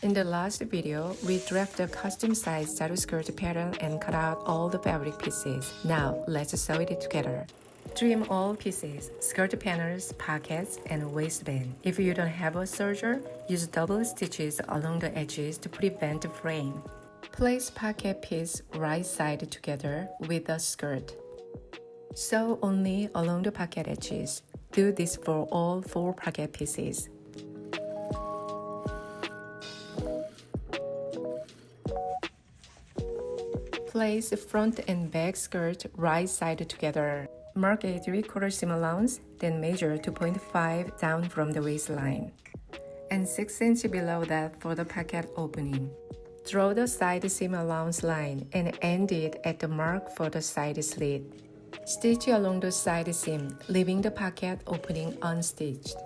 In the last video, we drafted a custom-sized Jalu skirt pattern and cut out all the fabric pieces. Now, let's sew it together. Trim all pieces, skirt panels, pockets, and waistband. If you don't have a serger, use double stitches along the edges to prevent fraying. Place pocket piece right side together with the skirt. Sew only along the pocket edges. Do this for all 4 pocket pieces. Place front and back skirt right side together. Mark a 3/4 seam allowance, then measure 2.5 down from the waistline, and 6 inches below that for the pocket opening. Draw the side seam allowance line and end it at the mark for the side slit. Stitch along the side seam, leaving the pocket opening unstitched.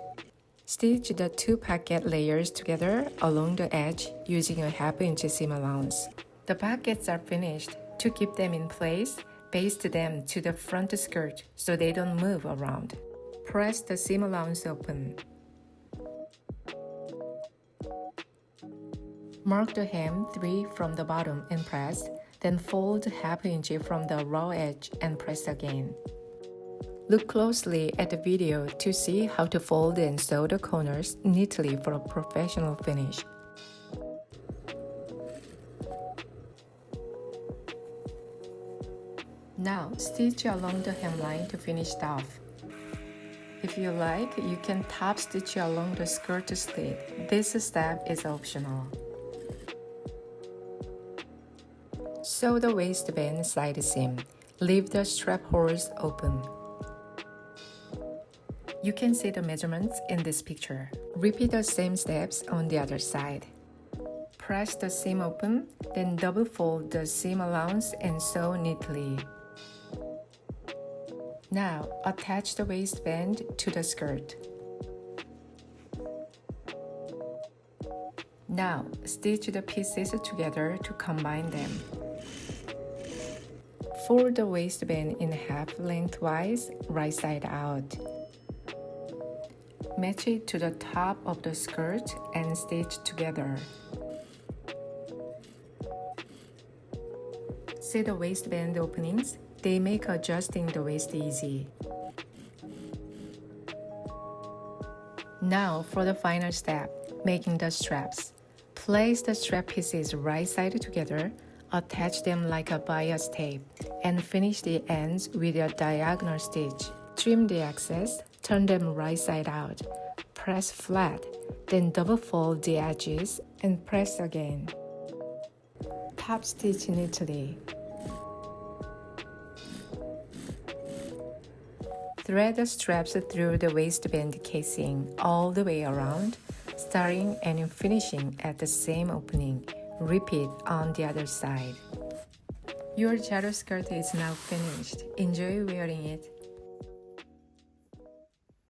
Stitch the 2 pocket layers together along the edge using a 1/2 inch seam allowance. The pockets are finished. To keep them in place, baste them to the front skirt so they don't move around. Press the seam allowance open. Mark the hem 3 from the bottom and press, then fold 1/2 inch from the raw edge and press again. Look closely at the video to see how to fold and sew the corners neatly for a professional finish. Now, stitch along the hemline to finish it off. If you like, you can top stitch along the skirt slit. This step is optional. Sew the waistband side seam. Leave the strap holes open. You can see the measurements in this picture. Repeat the same steps on the other side. Press the seam open, then double fold the seam allowance and sew neatly. Now, attach the waistband to the skirt. Now, stitch the pieces together to combine them. Fold the waistband in half lengthwise, right side out. Match it to the top of the skirt and stitch together. See the waistband openings? They make adjusting the waist easy. Now for the final step, making the straps. Place the strap pieces right side together, attach them like a bias tape, and finish the ends with a diagonal stitch. Trim the excess, turn them right side out, press flat, then double fold the edges and press again. Top stitch neatly. Thread the straps through the waistband casing all the way around, starting and finishing at the same opening. Repeat on the other side. Your Jalu skirt is now finished. Enjoy wearing it.